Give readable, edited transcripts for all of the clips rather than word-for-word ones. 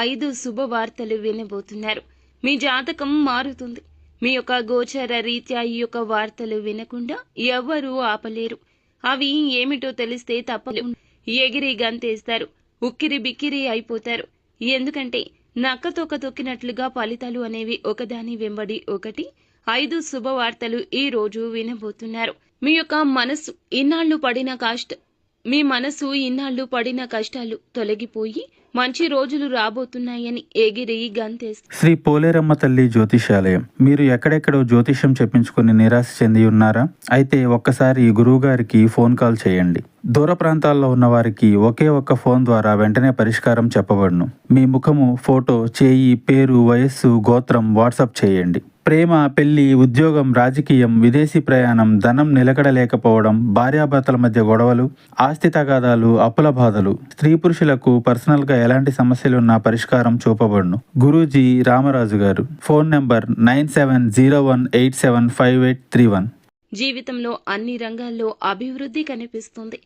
5 శుభవార్తలు వినబోతున్నారు. మీ జాతకం మారుతుంది. మీ యొక్క గోచర రీత్యా ఈ యొక్క వార్తలు వినకుండా ఎవ్వరూ ఆపలేరు. అవి ఏమిటో తెలిస్తే తప్పకుండా ఎగిరి గంతేస్తారు. ఉక్కిరి బిక్కిరి అయిపోతారు. ఎందుకంటే నక్కతోక తొక్కినట్లుగా ఫలితాలు అనేవి ఒకదాని వెంబడి ఒకటి 5 శుభవార్తలు ఈ రోజు వినబోతున్నారు. మీ యొక్క మనసు ఇన్నాళ్లు పడిన కష్టాలు తొలగిపోయి మంచి రోజులు రాబోతున్నాయని ఎగిరి గంతేస్తారు. శ్రీ పోలేరమ్మ తల్లి జ్యోతిషాలయం. మీరు ఎక్కడెక్కడో జ్యోతిషం చెప్పించుకుని నిరాశ చెంది ఉన్నారా? అయితే ఒక్కసారి గురువుగారికి ఫోన్ కాల్ చేయండి. దూర ప్రాంతాల్లో ఉన్న వారికి ఒకే ఒక్క ఫోన్ ద్వారా వెంటనే పరిష్కారం చెప్పబడును. మీ ముఖము, ఫోటో, చేయి, పేరు, వయస్సు, గోత్రం వాట్సాప్ చేయండి. ప్రేమ, పెళ్లి, ఉద్యోగం, రాజకీయం, విదేశీ ప్రయాణం, ధనం నిలకడలేకపోవడం, భార్యాభర్తల మధ్య గొడవలు, ఆస్తి తగాదాలు, అప్పుల బాధలు, స్త్రీ పురుషులకు పర్సనల్గా ఎలాంటి సమస్యలున్నా పరిష్కారం చూపబడును. గురూజీ రామరాజు గారు. Phone number 9701875831. జీవితంలో అన్ని రంగాల్లో అభివృద్ధి కనిపిస్తుంది.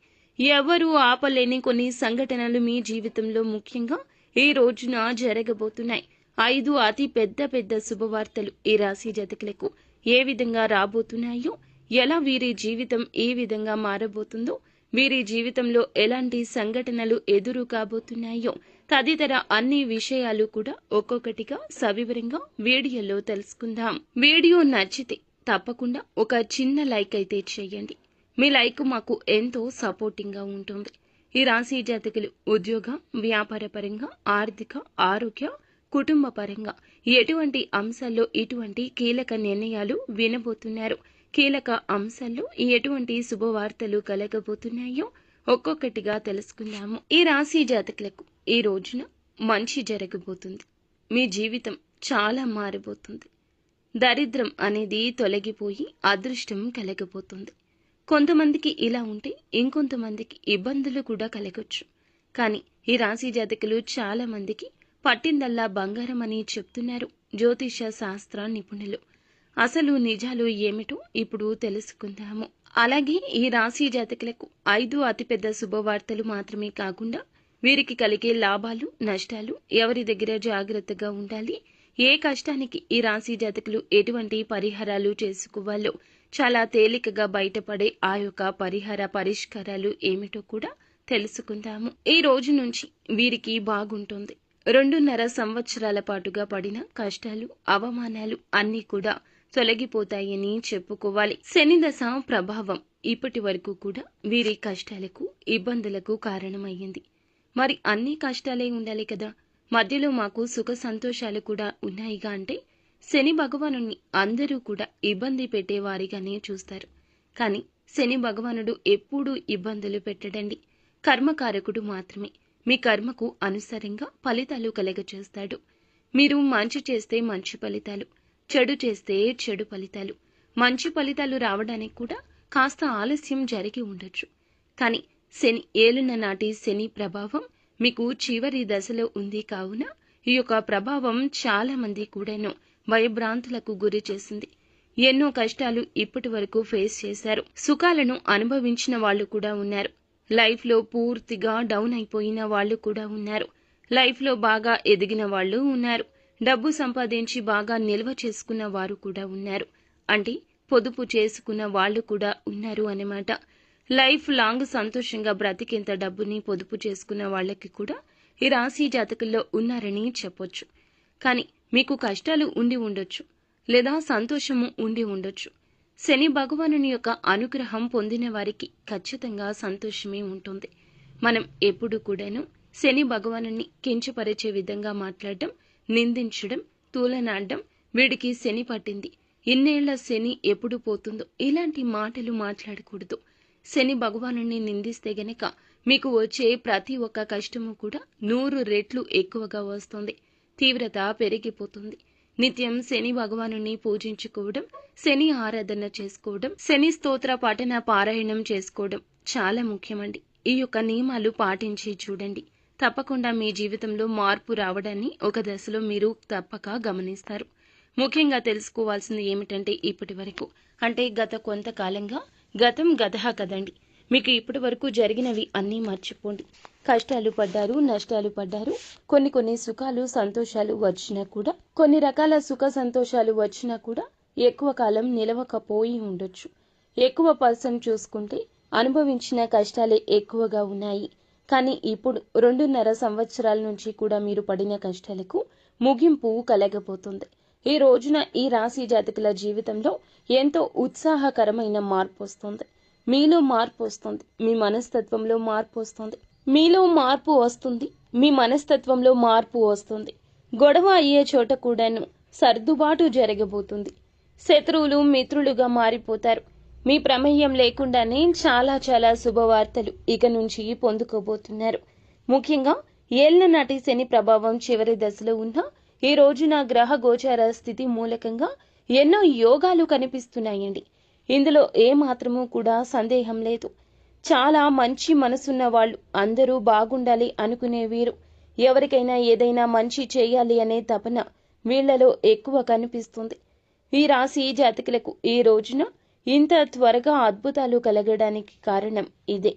ఎవరూ ఆపలేని కొన్ని సంఘటనలు మీ జీవితంలో ముఖ్యంగా ఈ రోజున జరగబోతున్నాయి. 5 అతి పెద్ద శుభవార్తలు ఈ రాశి జాతకులకు ఏ విధంగా రాబోతున్నాయో, ఎలా వీరి జీవితం ఏ విధంగా మారబోతుందో, వీరి జీవితంలో ఎలాంటి సంఘటనలు ఎదురు కాబోతున్నాయో తదితర అన్ని విషయాలు కూడా ఒక్కొక్కటిగా సవివరంగా వీడియోలో తెలుసుకుందాం. వీడియో నచ్చితే తప్పకుండా ఒక చిన్న లైక్ అయితే చేయండి. మీ లైక్ మాకు ఎంతో సపోర్టింగ్ గా ఉంటుంది. ఈ రాశి జాతకులు ఉద్యోగ, వ్యాపార పరంగా, ఆర్థిక, ఆరోగ్య, కుటుంబ పరంగా ఎటువంటి అంశాల్లో ఇటువంటి కీలక నిర్ణయాలు వినబోతున్నారు, కీలక అంశాల్లో ఎటువంటి శుభవార్తలు కలగబోతున్నాయో ఒక్కొక్కటిగా తెలుసుకుందాము. ఈ రాశి జాతకులకు ఈ రోజున మంచి జరగబోతుంది. మీ జీవితం చాలా మారిపోతుంది. దరిద్రం అనేది తొలగిపోయి అదృష్టం కలగబోతుంది. కొంతమందికి ఇలా ఉంటే ఇంకొంతమందికి ఇబ్బందులు కూడా కలగొచ్చు. కానీ ఈ రాశి జాతకులు చాలా మందికి పట్టిందల్లా బంగారం అని చెప్తున్నారు జ్యోతిష శాస్త్ర నిపుణులు. అసలు నిజాలు ఏమిటో ఇప్పుడు తెలుసుకుందాము. అలాగే ఈ రాశి జాతకులకు 5 అతిపెద్ద శుభవార్తలు మాత్రమే కాకుండా వీరికి కలిగే లాభాలు, నష్టాలు, ఎవరి దగ్గర జాగ్రత్తగా ఉండాలి, ఏ కష్టానికి ఈ రాశి జాతకులు ఎటువంటి పరిహారాలు చేసుకోవాలో, చాలా తేలికగా బయటపడే ఆ యొక్క పరిష్కారాలు ఏమిటో కూడా తెలుసుకుందాము. ఈ రోజు నుంచి వీరికి బాగుంటుంది. 2.5 సంవత్సరాల పాటుగా పడిన కష్టాలు, అవమానాలు అన్నీ కూడా తొలగిపోతాయని చెప్పుకోవాలి. శని దశ ప్రభావం ఇప్పటి వరకు కూడా వీరి కష్టాలకు, ఇబ్బందులకు కారణమయ్యింది. మరి అన్ని కష్టాలే ఉండాలి కదా, మధ్యలో మాకు సుఖ సంతోషాలు కూడా ఉన్నాయిగా అంటే శని భగవానుణ్ణి అందరూ కూడా ఇబ్బంది పెట్టేవారిగానే చూస్తారు. కానీ శని భగవానుడు ఎప్పుడూ ఇబ్బందులు పెట్టడండి. కర్మకారకుడు మాత్రమే. మీ కర్మకు అనుసారంగా ఫలితాలు కలగచేస్తాడు. మీరు మంచి చేస్తే మంచి ఫలితాలు, చెడు చేస్తే చెడు ఫలితాలు. మంచి ఫలితాలు రావడానికి కూడా కాస్త ఆలస్యం జరిగి ఉండొచ్చు. కానీ శని ఏలున నాటి శని ప్రభావం మీకు చివరి దశలో ఉంది కావున ఈ యొక్క ప్రభావం చాలా మంది కూడాను భయభ్రాంతులకు గురి చేసింది. ఎన్నో కష్టాలు ఇప్పటి వరకు ఫేస్ చేశారు. సుఖాలను అనుభవించిన వాళ్ళు కూడా ఉన్నారు. లైఫ్ లో పూర్తిగా డౌన్ అయిపోయిన వాళ్ళు కూడా ఉన్నారు. లైఫ్ లో బాగా ఎదిగిన వాళ్ళు ఉన్నారు. డబ్బు సంపాదించి బాగా నిల్వ చేసుకున్న వారు కూడా ఉన్నారు. అంటే పొదుపు చేసుకున్న వాళ్ళు కూడా ఉన్నారు అన్నమాట. లైఫ్ లాంగ్ సంతోషంగా బ్రతికేంత డబ్బుని పొదుపు చేసుకున్న వాళ్ళకి కూడా ఈ రాశి జాతకుల్లో ఉన్నారని చెప్పొచ్చు. కానీ మీకు కష్టాలు ఉండి ఉండొచ్చు, లేదా సంతోషము ఉండి ఉండొచ్చు. శని భగవానుని యొక్క అనుగ్రహం పొందిన వారికి ఖచ్చితంగా సంతోషమే ఉంటుంది. మనం ఎప్పుడు కూడాను శని భగవానుని కించపరిచే విధంగా మాట్లాడడం, నిందించడం, తూలనాడడం, వీడికి శని పట్టింది, ఇన్నేళ్ల శని ఎప్పుడు పోతుందో ఇలాంటి మాటలు మాట్లాడకూడదు. శని భగవానుని నిందిస్తే గనక మీకు వచ్చే ప్రతి ఒక్క కష్టము కూడా 100 రెట్లు ఎక్కువగా వస్తుంది. తీవ్రత పెరిగిపోతుంది. నిత్యం శని భగవానుని పూజించుకోవడం, శని ఆరాధన చేసుకోవడం, శని స్తోత్ర పఠన పారాయణం చేసుకోవడం చాలా ముఖ్యమండి. ఈ యొక్క నియమాలు పాటించి చూడండి. తప్పకుండా మీ జీవితంలో మార్పు రావడాన్ని ఒక దశలో మీరు తప్పక గమనిస్తారు. ముఖ్యంగా తెలుసుకోవాల్సింది ఏమిటంటే ఇప్పటి వరకు అంటే గత కొంతకాలంగా గతం గతహ కదండి. మీకు ఇప్పటి వరకు జరిగినవి అన్నీ మర్చిపోండి. కష్టాలు పడ్డారు, నష్టాలు పడ్డారు, కొన్ని సుఖాలు సంతోషాలు వచ్చినా కూడా, కొన్ని రకాల సుఖ సంతోషాలు వచ్చినా కూడా ఎక్కువ కాలం నిలవకపోయి ఉండొచ్చు. ఎక్కువ పర్సెంట్ చూసుకుంటే అనుభవించిన కష్టాలే ఎక్కువగా ఉన్నాయి. కానీ ఇప్పుడు 2.5 సంవత్సరాల నుంచి కూడా మీరు పడిన కష్టాలకు ముగింపు కలగబోతుంది. ఈ రోజున ఈ రాశి జాతకుల జీవితంలో ఎంతో ఉత్సాహకరమైన మార్పు వస్తుంది. మీలో మార్పు వస్తుంది, మీ మనస్తత్వంలో మార్పు వస్తుంది. మీలో మార్పు వస్తుంది, మీ మనస్తత్వంలో మార్పు వస్తుంది. గొడవ అయ్యే చోట కూడాను సర్దుబాటు జరగబోతుంది. శత్రువులు మిత్రులుగా మారిపోతారు. మీ ప్రమేయం లేకుండానే చాలా శుభవార్తలు ఇక నుంచి పొందుకోబోతున్నారు. ముఖ్యంగా ఏళ్లనాటి శని ప్రభావం చివరి దశలో ఉన్న ఈ రోజున గ్రహ గోచార స్థితి మూలకంగా ఎన్నో యోగాలు కనిపిస్తున్నాయండి. ఇందులో ఏమాత్రమూ కూడా సందేహం లేదు. చాలా మంచి మనసున్న వాళ్ళు, అందరూ బాగుండాలి అనుకునే వీరు, ఎవరికైనా ఏదైనా మంచి చేయాలి అనే తపన వీళ్లలో ఎక్కువ కనిపిస్తుంది. ఈ రాశి జాతకులకు ఈ రోజున ఇంత త్వరగా అద్భుతాలు కలగడానికి కారణం ఇదే.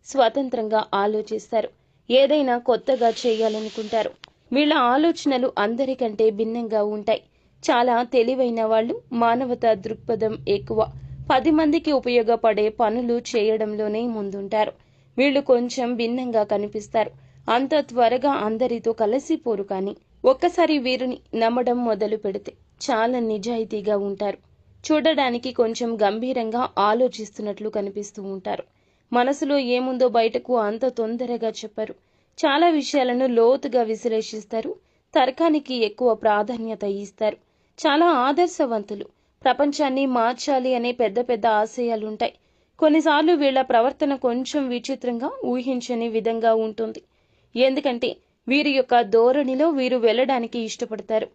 స్వతంత్రంగా ఆలోచిస్తారు, ఏదైనా కొత్తగా చేయాలనుకుంటారు. వీళ్ళ ఆలోచనలు అందరికంటే భిన్నంగా ఉంటాయి. చాలా తెలివైన వాళ్ళు, మానవతా దృక్పథం ఎక్కువ. 10 మందికి ఉపయోగపడే పనులు చేయడంలోనే ముందుంటారు. వీళ్ళు కొంచెం భిన్నంగా కనిపిస్తారు. అంత త్వరగా అందరితో కలిసిపోరు. కానీ ఒక్కసారి వీరిని నమ్మడం మొదలు పెడితే చాలా నిజాయితీగా ఉంటారు. చూడడానికి కొంచెం గంభీరంగా ఆలోచిస్తున్నట్లు కనిపిస్తూ ఉంటారు. మనసులో ఏముందో బయటకు అంత తొందరగా చెప్పరు. చాలా విషయాలను లోతుగా విశ్లేషిస్తారు. తర్కానికి ఎక్కువ ప్రాధాన్యత ఇస్తారు. చాలా ఆదర్శవంతులు. ప్రపంచాన్ని మార్చాలి అనే పెద్ద ఆశయాలుంటాయి. కొన్నిసార్లు వీళ్ల ప్రవర్తన కొంచెం విచిత్రంగా, ఊహించని విధంగా ఉంటుంది. ఎందుకంటే వీరి యొక్క ధోరణిలో వీరు వెళ్ళడానికి ఇష్టపడతారు.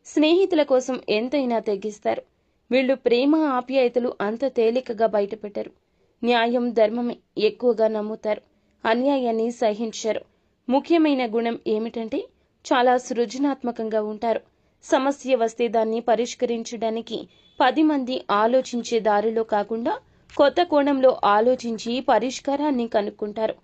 స్నేహితుల కోసం ఎంతైనా తెగిస్తారు. వీళ్ళు ప్రేమ ఆప్యాయతలు అంత తేలికగా బయటపెట్టరు. న్యాయం ధర్మమే ఎక్కువగా నమ్ముతారు. అన్యాయాన్ని సహించరు. ముఖ్యమైన గుణం ఏమిటంటే చాలా సృజనాత్మకంగా ఉంటారు. సమస్య వస్తే దాన్ని పరిష్కరించడానికి 10 మంది ఆలోచించే దారిలో కాకుండా కొత్త కోణంలో ఆలోచించి పరిష్కారాన్ని కనుక్కుంటారు.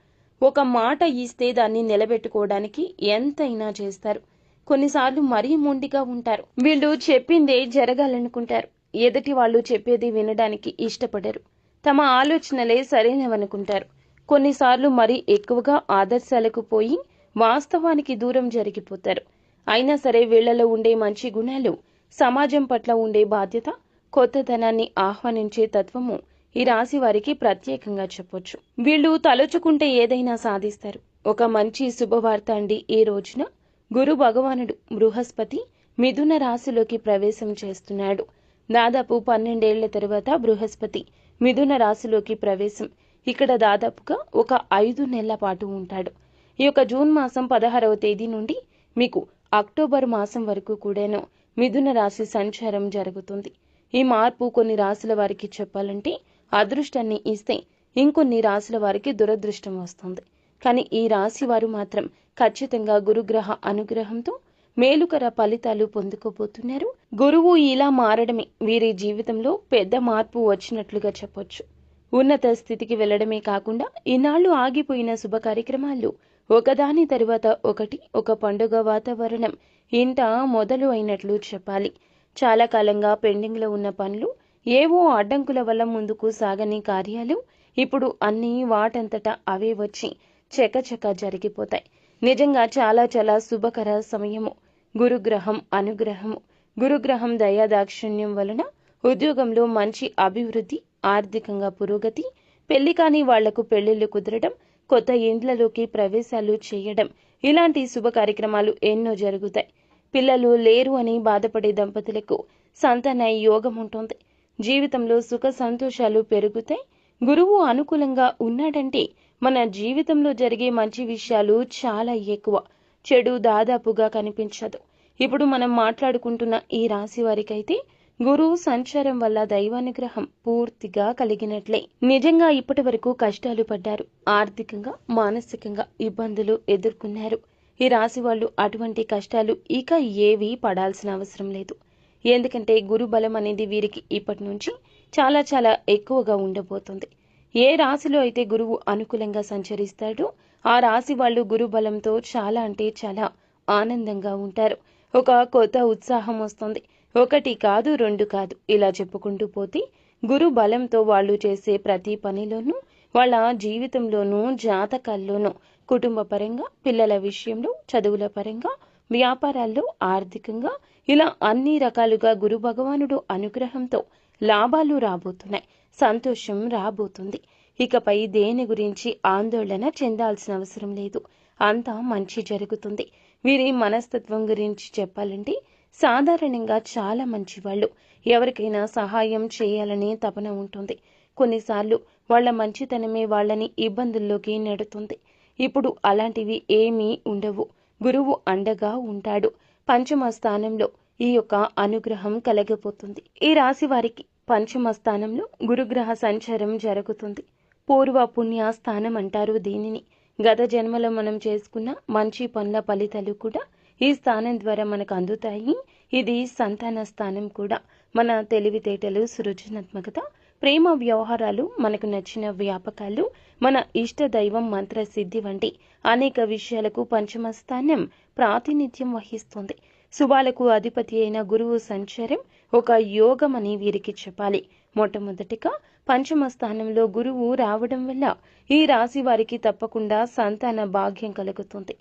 ఒక మాట ఇస్తే దాన్ని నిలబెట్టుకోవడానికి ఎంతైనా చేస్తారు. కొన్నిసార్లు మరీ మొండిగా ఉంటారు. వీళ్ళు చెప్పిందే జరగాలనుకుంటారు. ఎదుటి వాళ్ళు చెప్పేది వినడానికి ఇష్టపడరు. తమ ఆలోచనలే సరైనవనుకుంటారు. కొన్నిసార్లు మరీ ఎక్కువగా ఆదర్శాలకు పోయి వాస్తవానికి దూరం జరిగిపోతారు. అయినా సరే వీళ్లలో ఉండే మంచి గుణాలు, సమాజం పట్ల ఉండే బాధ్యత, కొత్తదనాన్ని ఆహ్వానించే తత్వము ఈ రాశి వారికి ప్రత్యేకంగా చెప్పొచ్చు. వీళ్ళు తలుచుకుంటే ఏదైనా సాధిస్తారు. ఒక మంచి శుభవార్త అండి. ఈ రోజున గురు భగవానుడు బృహస్పతి మిథున రాశిలోకి ప్రవేశం చేస్తున్నాడు. దాదాపు 12 ఏళ్ల తరువాత బృహస్పతి మిథున రాశిలోకి ప్రవేశం. ఇక్కడ దాదాపుగా ఒక 5 నెలల పాటు ఉంటాడు. ఈ యొక్క జూన్ మాసం 16వ తేదీ నుండి మీకు అక్టోబర్ మాసం వరకు కూడాను మిథున రాశి సంచారం జరుగుతుంది. ఈ మార్పు కొన్ని రాశుల వారికి చెప్పాలంటే అదృష్టాన్ని ఇస్తే, ఇంకొన్ని రాశుల వారికి దురదృష్టం వస్తుంది. కానీ ఈ రాశి వారు మాత్రం ఖచ్చితంగా గురుగ్రహ అనుగ్రహంతో మేలుకర ఫలితాలు పొందుకోబోతున్నారు. గురువు ఇలా మారడమే వీరి జీవితంలో పెద్ద మార్పు వచ్చినట్లుగా చెప్పొచ్చు. ఉన్నత స్థితికి వెళ్లడమే కాకుండా ఇన్నాళ్లు ఆగిపోయిన శుభ కార్యక్రమాలు ఒకదాని తరువాత ఒకటి, ఒక పండుగ వాతావరణం ఇంట మొదలు అయినట్లు చెప్పాలి. చాలా కాలంగా పెండింగ్ లో ఉన్న పనులు, ఏవో అడ్డంకుల వల్ల ముందుకు సాగని కార్యాలు ఇప్పుడు అన్నీ వాటంతటా అవే వచ్చి చకచక జరిగిపోతాయి. నిజంగా చాలా శుభకర సమయము. గురుగ్రహం అనుగ్రహము. గురుగ్రహం దయాదాక్షిణ్యం వలన ఉద్యోగంలో మంచి అభివృద్ధి, ఆర్థికంగా పురోగతి, పెళ్లి కాని వాళ్లకు పెళ్లిళ్లు కుదరడం, కొత్త ఇండ్లలోకి ప్రవేశాలు చేయడం, ఇలాంటి శుభ కార్యక్రమాలు ఎన్నో జరుగుతాయి. పిల్లలు లేరు అని బాధపడే దంపతులకు సంతాన యోగం ఉంటుంది. జీవితంలో సుఖ సంతోషాలు పెరుగుతాయి. గురువు అనుకూలంగా ఉన్నాడంటే మన జీవితంలో జరిగే మంచి విషయాలు చాలా ఎక్కువ, చెడు దాదాపుగా కనిపించదు. ఇప్పుడు మనం మాట్లాడుకుంటున్న ఈ రాశి వారికైతే గురువు సంచారం వల్ల దైవానుగ్రహం పూర్తిగా కలిగినట్లే. నిజంగా ఇప్పటి వరకు కష్టాలు పడ్డారు. ఆర్థికంగా, మానసికంగా ఇబ్బందులు ఎదుర్కొన్నారు. ఈ రాశి వాళ్ళు అటువంటి కష్టాలు ఇక ఏవీ పడాల్సిన అవసరం లేదు. ఎందుకంటే గురు బలం అనేది వీరికి ఇప్పటి నుంచి చాలా ఎక్కువగా ఉండబోతుంది. ఏ రాశిలో అయితే గురువు అనుకూలంగా సంచరిస్తాడో ఆ రాశి వాళ్ళు గురు బలంతో చాలా అంటే చాలా ఆనందంగా ఉంటారు. ఒక కొత్త ఉత్సాహం వస్తుంది. ఒకటి కాదు, రెండు కాదు, ఇలా చెప్పుకుంటూ పోతే గురు బలంతో వాళ్ళు చేసే ప్రతి పనిలోనూ, వాళ్ళ జీవితంలోనూ, జాతకాల్లోనూ, కుటుంబ పరంగా, పిల్లల విషయంలో, చదువుల పరంగా, వ్యాపారాల్లో, ఆర్థికంగా, ఇలా అన్ని రకాలుగా గురు భగవానుడు అనుగ్రహంతో లాభాలు రాబోతున్నాయి. సంతోషం రాబోతుంది. ఇకపై దేని గురించి ఆందోళన చెందాల్సిన అవసరం లేదు. అంతా మంచి జరుగుతుంది. వీరి మనస్తత్వం గురించి చెప్పాలంటే సాధారణంగా చాలా మంచివాళ్ళు. ఎవరికైనా సహాయం చేయాలనే తపన ఉంటుంది. కొన్నిసార్లు వాళ్ళ మంచితనమే వాళ్ళని ఇబ్బందుల్లోకి నెడుతుంది. ఇప్పుడు అలాంటివి ఏమీ ఉండవు. గురువు అండగా ఉంటాడు. పంచమ స్థానంలో ఈ యొక్క అనుగ్రహం కలగబోతుంది. ఈ రాశి వారికి పంచమ స్థానంలో గురుగ్రహ సంచారం జరుగుతుంది. పూర్వ పుణ్య స్థానం అంటారు దీనిని. గత జన్మలో మనం చేసుకున్న మంచి పనుల ఫలితాలు కూడా ఈ స్థానం ద్వారా మనకు అందుతాయి. ఇది సంతాన స్థానం కూడా. మన తెలివితేటలు, సృజనాత్మకత, ప్రేమ వ్యవహారాలు, మనకు నచ్చిన వ్యాపకాలు, మన ఇష్ట దైవం మంత్ర సిద్ధి వంటి అనేక విషయాలకు పంచమ స్థానం ప్రాతినిధ్యం వహిస్తుంది. శుభాలకు అధిపతి అయిన గురువు సంచారం ఒక యోగమని వీరికి చెప్పాలి. మొట్టమొదటిగా పంచమ స్థానంలో గురువు రావడం వల్ల ఈ రాశి వారికి తప్పకుండా సంతాన భాగ్యం కలుగుతుంది.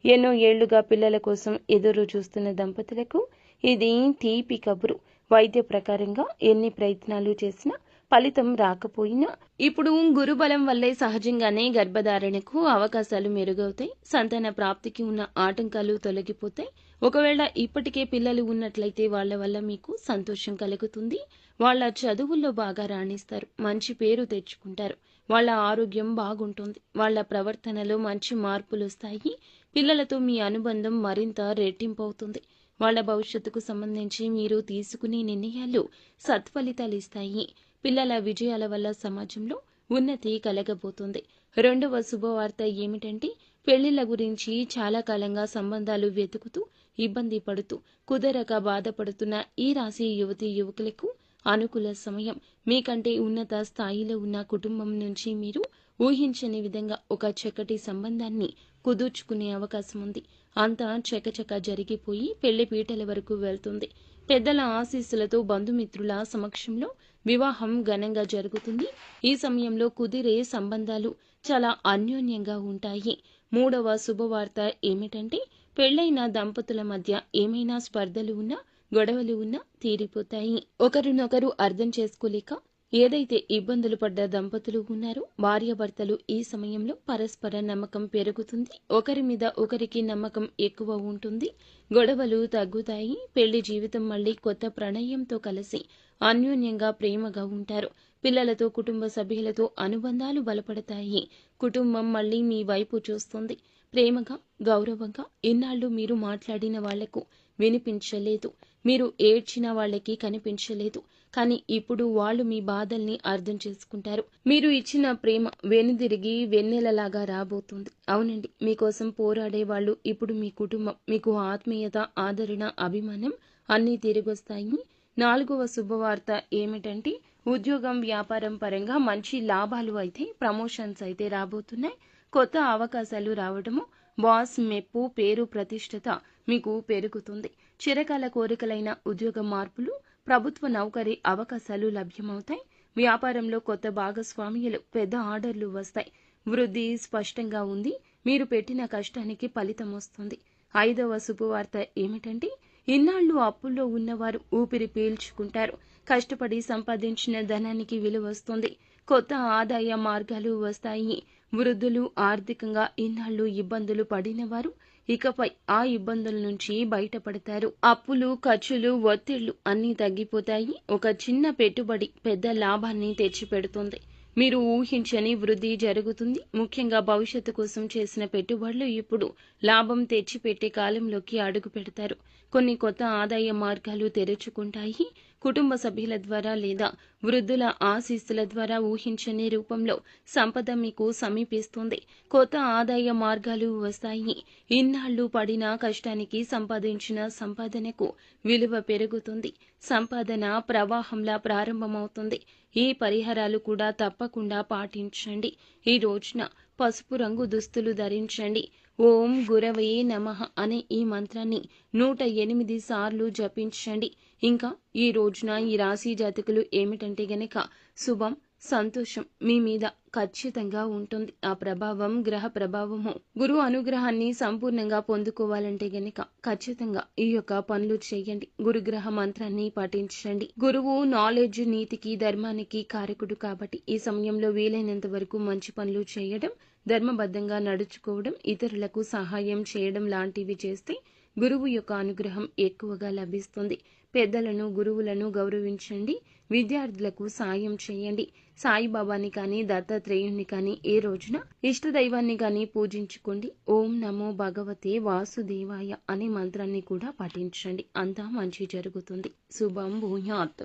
ఎన్నో ఏళ్లుగా పిల్లల కోసం ఎదురు చూస్తున్న దంపతులకు ఇది తీపి కబురు. వైద్య ప్రకారంగా ఎన్ని ప్రయత్నాలు చేసినా ఫలితం రాకపోయినా ఇప్పుడు గురుబలం వల్లే సహజంగానే గర్భధారణకు అవకాశాలు మెరుగవుతాయి. సంతాన ప్రాప్తికి ఉన్న ఆటంకాలు తొలగిపోతాయి. ఒకవేళ ఇప్పటికే పిల్లలు ఉన్నట్లయితే వాళ్ళ వల్ల మీకు సంతోషం కలుగుతుంది. వాళ్ళ చదువుల్లో బాగా రాణిస్తారు. మంచి పేరు తెచ్చుకుంటారు. వాళ్ళ ఆరోగ్యం బాగుంటుంది. వాళ్ళ ప్రవర్తనలో మంచి మార్పులు వస్తాయి. పిల్లలతో మీ అనుబంధం మరింత రెట్టింపు అవుతుంది. వాళ్ళ భవిష్యత్తుకు సంబంధించి మీరు తీసుకునే నిర్ణయాలు సత్ఫలితాలు ఇస్తాయి. పిల్లల విజయాల వల్ల సమాజంలో ఉన్నతి కలగబోతుంది. రెండవ శుభవార్త ఏమిటంటే పెళ్లిళ్ల గురించి చాలా కాలంగా సంబంధాలు వెతుకుతూ ఇబ్బంది పడుతూ కుదరక బాధపడుతున్న ఈ రాశి యువతీ యువకులకు అనుకూల సమయం. మీకంటే ఉన్నత స్థాయిలో ఉన్న కుటుంబం నుంచి మీరు ఊహించని విధంగా ఒక చక్కటి సంబంధాన్ని కుదుర్చుకునే అవకాశం ఉంది. అంతా చకచక జరిగిపోయి పెళ్లి పీటల వరకు వెళ్తుంది. పెద్దల ఆశీస్సులతో బంధుమిత్రుల సమక్షంలో వివాహం ఘనంగా జరుగుతుంది. ఈ సమయంలో కుదిరే సంబంధాలు చాలా అన్యోన్యంగా ఉంటాయి. మూడవ శుభవార్త ఏమిటంటే పెళ్లైన దంపతుల మధ్య ఏమైనా స్పర్ధలు ఉన్నా, గొడవలు ఉన్నా తీరిపోతాయి. ఒకరినొకరు అర్థం చేసుకోలేక ఏదైతే ఇబ్బందులు పడ్డ దంపతులు ఉన్నారో భార్యాభర్తలు ఈ సమయంలో పరస్పర నమ్మకం పెరుగుతుంది. ఒకరి మీద ఒకరికి నమ్మకం ఎక్కువ ఉంటుంది. గొడవలు తగ్గుతాయి. పెళ్లి జీవితం మళ్లీ కొత్త ప్రణయంతో కలిసి అన్యోన్యంగా ప్రేమగా ఉంటారు. పిల్లలతో, కుటుంబ సభ్యులతో అనుబంధాలు బలపడతాయి. కుటుంబం మళ్లీ మీ వైపు చూస్తుంది. ప్రేమగా, గౌరవంగా ఇన్నాళ్లు మీరు మాట్లాడిన వాళ్లకు వినిపించలేదు. మీరు ఏడ్చిన వాళ్ళకి కనిపించలేదు. కానీ ఇప్పుడు వాళ్ళు మీ బాధల్ని అర్థం చేసుకుంటారు. మీరు ఇచ్చిన ప్రేమ వెనుదిరిగి వెన్నెలలాగా రాబోతుంది. అవునండి, మీకోసం పోరాడే వాళ్ళు ఇప్పుడు మీ కుటుంబం. మీకు ఆత్మీయత, ఆదరణ, అభిమానం అన్నీ తిరిగొస్తాయి. నాలుగవ శుభవార్త ఏమిటంటే ఉద్యోగం, వ్యాపారం పరంగా మంచి లాభాలు అయితే, ప్రమోషన్స్ అయితే రాబోతున్నాయి. కొత్త అవకాశాలు రావడము, బాస్ మెప్పు, పేరు, ప్రతిష్టత మీకు పెరుగుతుంది. చిరకాల కోరికలైన ఉద్యోగ మార్పులు, ప్రభుత్వ నౌకరీ అవకాశాలు లభ్యమవుతాయి. వ్యాపారంలో కొత్త భాగస్వామ్యాలు, పెద్ద ఆర్డర్లు వస్తాయి. వృద్ధి స్పష్టంగా ఉంది. మీరు పెట్టిన కష్టానికి ఫలితం వస్తుంది. ఐదవ శుభవార్త ఏమిటంటే ఇన్నాళ్లు అప్పుల్లో ఉన్నవారు ఊపిరి పీల్చుకుంటారు. కష్టపడి సంపాదించిన ధనానికి విలువ వస్తుంది. కొత్త ఆదాయ మార్గాలు వస్తాయి. వృద్ధులు, ఆర్థికంగా ఇన్నాళ్లు ఇబ్బందులు పడినవారు ఇకపై ఆ ఇబ్బందుల నుంచి బయటపడతారు. అప్పులు, ఖర్చులు, ఒత్తిళ్లు అన్నీ తగ్గిపోతాయి. ఒక చిన్న పెట్టుబడి పెద్ద లాభాన్ని తెచ్చిపెడుతుంది. మీరు ఊహించని వృద్ధి జరుగుతుంది. ముఖ్యంగా భవిష్యత్తు కోసం చేసిన పెట్టుబడులు ఇప్పుడు లాభం తెచ్చిపెట్టే కాలంలోకి అడుగు పెడతారు. కొన్ని కొత్త ఆదాయ మార్గాలు తెరుచుకుంటాయి. కుటుంబ సభ్యుల ద్వారా లేదా వృద్ధుల ఆశీస్సుల ద్వారా ఊహించని రూపంలో సంపద మీకు సమీపిస్తుంది. కొత్త ఆదాయ మార్గాలు వస్తాయి. ఇన్నాళ్లు పడిన కష్టానికి సంపాదించిన సంపాదనకు విలువ పెరుగుతుంది. సంపాదన ప్రవాహంలా ప్రారంభమవుతుంది. ఈ పరిహారాలు కూడా తప్పకుండా పాటించండి. ఈ రోజున పసుపు రంగు దుస్తులు ధరించండి. ఓం గురవే నమః అనే ఈ మంత్రాన్ని 108 సార్లు జపించండి. ఇంకా ఈ రోజున ఈ రాశి జాతకులు ఏమిటంటే గనక శుభం, సంతోషం మీ మీద ఖచ్చితంగా ఉంటుంది. ఆ ప్రభావం గ్రహ ప్రభావము. గురువు అనుగ్రహాన్ని సంపూర్ణంగా పొందుకోవాలంటే గనక ఖచ్చితంగా ఈ యొక్క పనులు చేయండి. గురుగ్రహ మంత్రాన్ని పఠించండి. గురువు నాలెడ్జ్, నీతికి, ధర్మానికి కారకుడు కాబట్టి ఈ సమయంలో వీలైనంత వరకు మంచి పనులు చేయడం, ధర్మబద్ధంగా నడుచుకోవడం, ఇతరులకు సహాయం చేయడం లాంటివి చేస్తే గురువు యొక్క అనుగ్రహం ఎక్కువగా లభిస్తుంది. పెద్దలను, గురువులను గౌరవించండి. విద్యార్థులకు సాయం చేయండి. సాయిబాబాని కానీ, దత్తాత్రేయుణ్ణి కానీ ఏ రోజున ఇష్టదైవాన్ని కానీ పూజించుకోండి. ఓం నమో భగవతే వాసుదేవాయ అనే మంత్రాన్ని కూడా పఠించండి. అంతా మంచి జరుగుతుంది. శుభం భూయాత్.